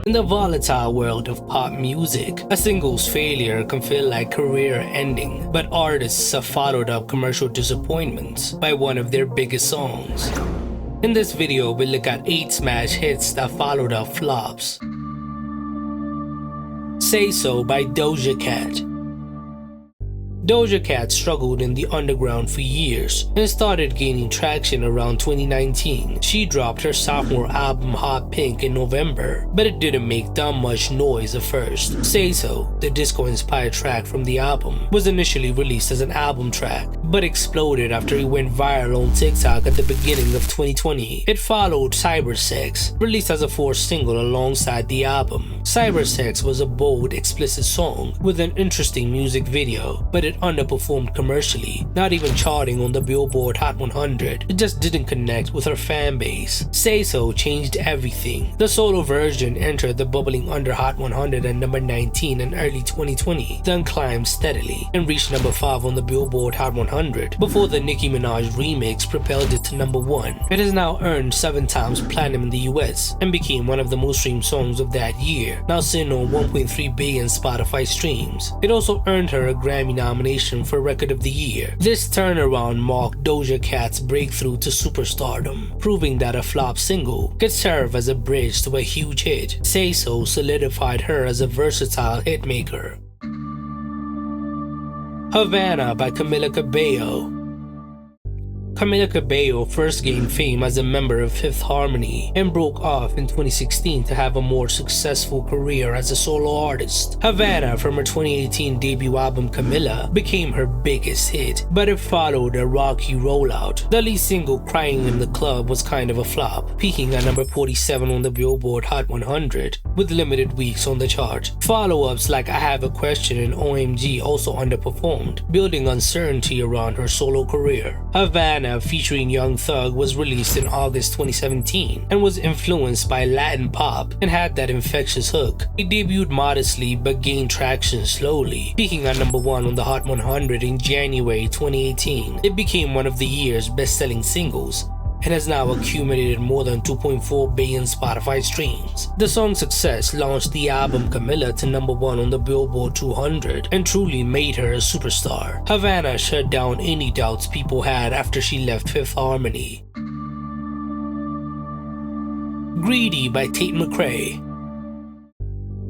In the volatile world of pop music, a single's failure can feel like career ending, but artists have followed up commercial disappointments by one of their biggest songs. In this video, we look at 8 smash hits that followed up flops. Say So by Doja Cat. Doja Cat struggled in the underground for years and started gaining traction around 2019. She dropped her sophomore album Hot Pink in November, but it didn't make that much noise at first. Say So, the disco-inspired track from the album, was initially released as an album track, but exploded after it went viral on TikTok at the beginning of 2020. It followed Cybersex, released as a 4th single alongside the album. Cybersex was a bold, explicit song with an interesting music video, but it underperformed commercially, not even charting on the Billboard Hot 100. It just didn't connect with her fan base. Say So changed everything. The solo version entered the bubbling under Hot 100 at number 19 in early 2020, then climbed steadily and reached number 5 on the Billboard Hot 100 before the Nicki Minaj remix propelled it to number 1. It has now earned 7 times platinum in the US and became one of the most streamed songs of that year, now sitting on 1.3 billion Spotify streams. It also earned her a Grammy nomination for Record of the Year. This turnaround marked Doja Cat's breakthrough to superstardom, proving that a flop single could serve as a bridge to a huge hit. Say So solidified her as a versatile hitmaker. Havana by Cabello. Camila Cabello first gained fame as a member of Fifth Harmony and broke off in 2016 to have a more successful career as a solo artist. Havana from her 2018 debut album Camila became her biggest hit, but it followed a rocky rollout. The lead single Crying in the Club was kind of a flop, peaking at number 47 on the Billboard Hot 100 with limited weeks on the chart. Follow-ups like I Have a Question and OMG also underperformed, building uncertainty around her solo career. Havana, featuring Young Thug, was released in August 2017 and was influenced by Latin pop and had that infectious hook. It debuted modestly but gained traction slowly, peaking at number 1 on the Hot 100 in January 2018. It became one of the year's best-selling singles and has now accumulated more than 2.4 billion Spotify streams. The song's success launched the album Camila to number 1 on the Billboard 200 and truly made her a superstar. Havana shut down any doubts people had after she left Fifth Harmony. Greedy by Tate McRae.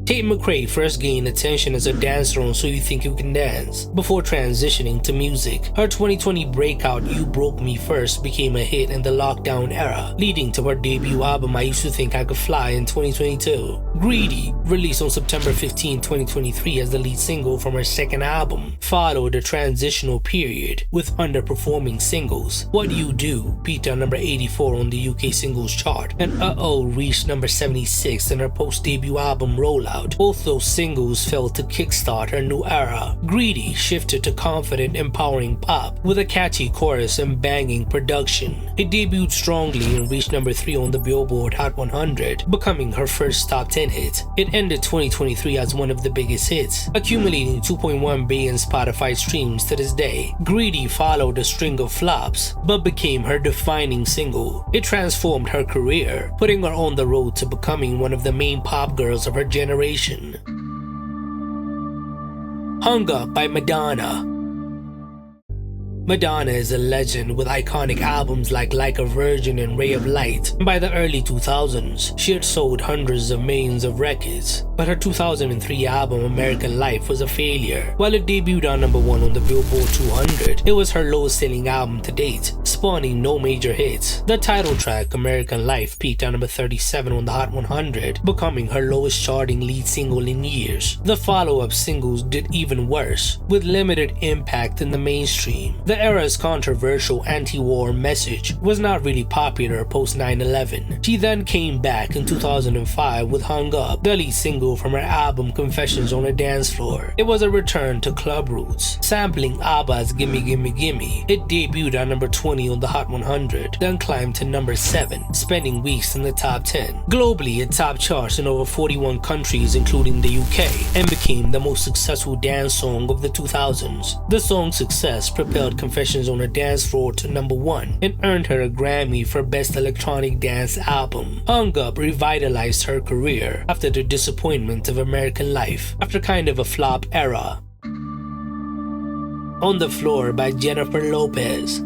Tate McRae first gained attention as a dancer on So You Think You Can Dance, before transitioning to music. Her 2020 breakout You Broke Me First became a hit in the lockdown era, leading to her debut album I Used to Think I Could Fly in 2022. Greedy, released on September 15, 2023 as the lead single from her second album, followed a transitional period with underperforming singles. What You Do peaked at number 84 on the UK singles chart, and Uh-Oh reached number 76 in her post-debut album Rollout. Both those singles failed to kickstart her new era. Greedy shifted to confident, empowering pop with a catchy chorus and banging production. It debuted strongly and reached number 3 on the Billboard Hot 100, becoming her first top 10 hit. It ended 2023 as one of the biggest hits, accumulating 2.1 billion Spotify streams to this day. Greedy followed a string of flops, but became her defining single. It transformed her career, putting her on the road to becoming one of the main pop girls of her generation. Hung Up by Madonna. Madonna is a legend with iconic albums like a Virgin and Ray of Light. By the early 2000s, she had sold hundreds of millions of records, but her 2003 album American Life was a failure. While it debuted on number 1 on the Billboard 200, it was her lowest selling album to date, spawning no major hits. The title track American Life peaked at number 37 on the Hot 100, becoming her lowest charting lead single in years. The follow-up singles did even worse, with limited impact in the mainstream. The era's controversial anti-war message was not really popular post 9/11. She then came back in 2005 with Hung Up, the lead single from her album Confessions on a Dance Floor. It was a return to club roots, sampling ABBA's Gimme Gimme Gimme. It debuted at number 20 on the Hot 100, then climbed to number 7, spending weeks in the top 10. Globally, it topped charts in over 41 countries including the UK, and became the most successful dance song of the 2000s. The song's success propelled Confessions on a Dance Floor to #1 and earned her a Grammy for Best Electronic Dance Album. Hung Up revitalized her career after the disappointment of American Life, after kind of a flop era. On the Floor by Jennifer Lopez.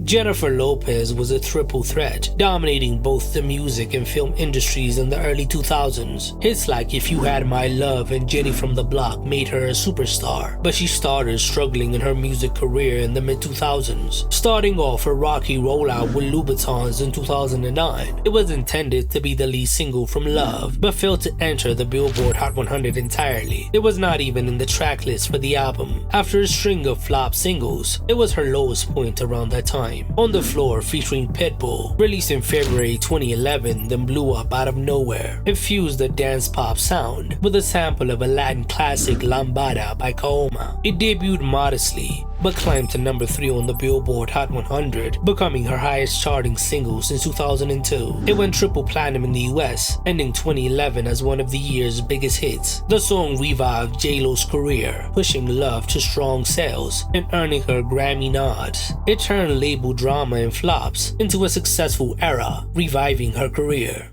Jennifer Lopez was a triple threat, dominating both the music and film industries in the early 2000s. Hits like If You Had My Love and Jenny from the Block made her a superstar, but she started struggling in her music career in the mid-2000s. Starting off a rocky rollout with Louboutins in 2009, it was intended to be the lead single from Love, but failed to enter the Billboard Hot 100 entirely. It was not even in the track list for the album. After a string of flop singles, it was her lowest point around that time. On the Floor featuring Pitbull, released in February 2011, then blew up out of nowhere. It fused the dance pop sound with a sample of a Latin classic Lambada by Kaoma. It debuted modestly, but climbed to #3 on the Billboard Hot 100, becoming her highest charting single since 2002. It went triple platinum in the US, ending 2011 as one of the year's biggest hits. The song revived J-Lo's career, pushing Love to strong sales and earning her Grammy nods. It turned label drama and flops into a successful era, reviving her career.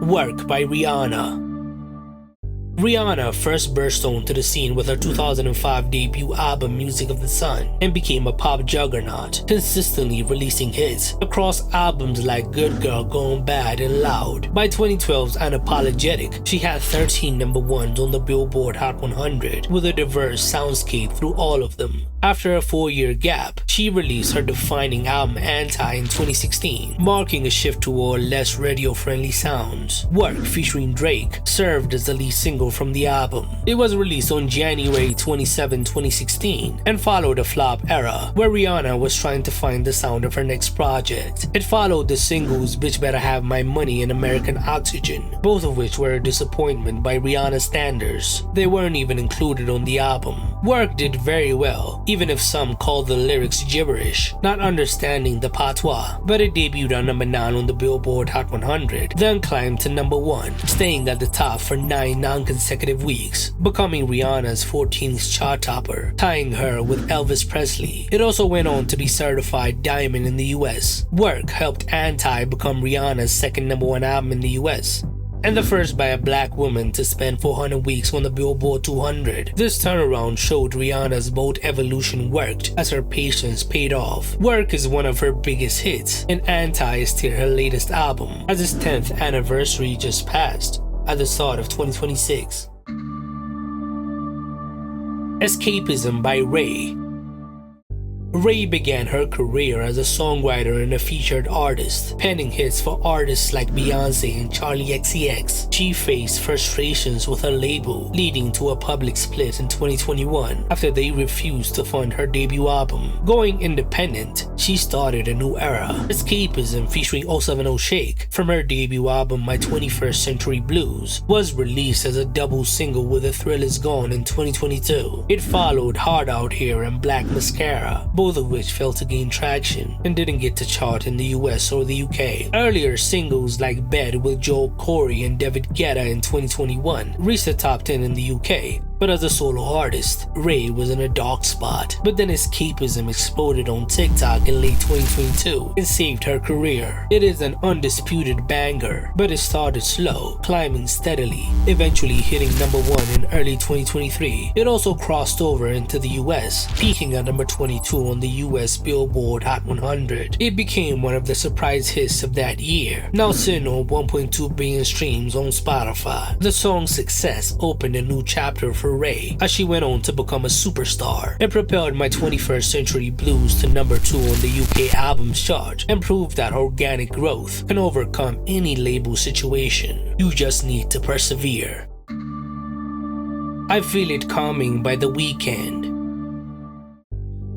Work by Rihanna. Rihanna first burst onto the scene with her 2005 debut album Music of the Sun and became a pop juggernaut, consistently releasing hits across albums like Good Girl, Gone Bad, and Loud. By 2012's Unapologetic, she had 13 #1s on the Billboard Hot 100 with a diverse soundscape through all of them. After a 4-year gap, she released her defining album Anti in 2016, marking a shift toward less radio-friendly sounds. Work, featuring Drake, served as the lead single from the album. It was released on January 27, 2016, and followed a flop era where Rihanna was trying to find the sound of her next project. It followed the singles Bitch Better Have My Money and American Oxygen, both of which were a disappointment by Rihanna's standards. They weren't even included on the album. Work did very well, even if some called the lyrics gibberish, not understanding the patois, but it debuted on #9 on the Billboard Hot 100, then climbed to #1, staying at the top for 9 non-consecutive weeks, becoming Rihanna's 14th chart topper, tying her with Elvis Presley. It also went on to be certified diamond in the US. Work helped Anti become Rihanna's second #1 album in the US, and the first by a black woman to spend 400 weeks on the Billboard 200. This turnaround showed Rihanna's bold evolution worked as her patience paid off. Work is one of her biggest hits, and Anti is still her latest album, as its 10th anniversary just passed at the start of 2026. Escapism by Raye. Raye began her career as a songwriter and a featured artist, penning hits for artists like Beyonce and Charli XCX. She faced frustrations with her label, leading to a public split in 2021 after they refused to fund her debut album. Going independent, she started a new era. Escapism, featuring 070 Shake from her debut album My 21st Century Blues, was released as a double single with A Thrill Is Gone in 2022. It followed Hard Out Here and Black Mascara, both of which failed to gain traction and didn't get to chart in the US or the UK. Earlier singles like Bed with Joel Corey and David Guetta in 2021 reached the top 10 in the UK, but as a solo artist, Raye was in a dark spot. But then Escapism exploded on TikTok in late 2022 and saved her career. It is an undisputed banger, but it started slow, climbing steadily, eventually hitting #1 in early 2023. It also crossed over into the US, peaking at #22 on the US Billboard Hot 100. It became one of the surprise hits of that year, now sitting on 1.2 billion streams on Spotify. The song's success opened a new chapter for Raye as she went on to become a superstar. It propelled My 21st Century Blues to #2 on the UK albums chart and proved that organic growth can overcome any label situation. You just need to persevere. I Feel It Coming by The Weeknd.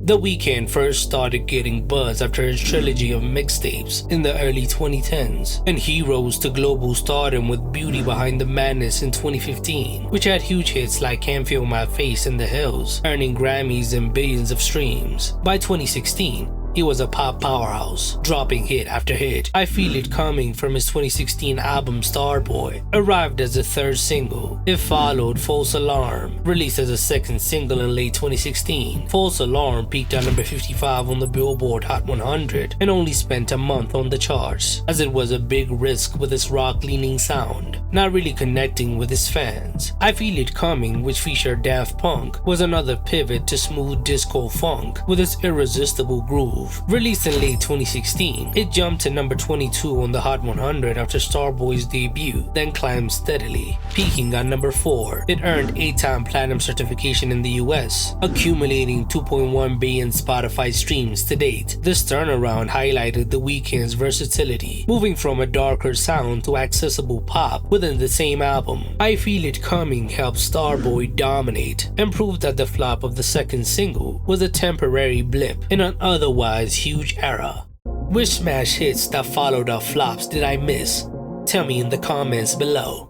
The Weeknd first started getting buzz after his trilogy of mixtapes in the early 2010s, and he rose to global stardom with Beauty Behind the Madness in 2015, which had huge hits like Can't Feel My Face and The Hills, earning Grammys and billions of streams. By 2016, he was a pop powerhouse, dropping hit after hit. I Feel It Coming from his 2016 album Starboy arrived as the third single. It followed False Alarm, released as a second single in late 2016. False Alarm peaked at number 55 on the Billboard Hot 100 and only spent a month on the charts, as it was a big risk with its rock-leaning sound, not really connecting with its fans. I Feel It Coming, which featured Daft Punk, was another pivot to smooth disco funk with its irresistible groove. Released in late 2016, it jumped to number 22 on the Hot 100 after Starboy's debut, then climbed steadily, peaking at number 4. It earned 8-time platinum certification in the US, accumulating 2.1 billion Spotify streams to date. This turnaround highlighted the Weeknd's versatility, moving from a darker sound to accessible pop within the same album. I Feel It Coming helped Starboy dominate and proved that the flop of the second single was a temporary blip in an otherwise huge era. Which smash hits that followed up flops did I miss? Tell me in the comments below.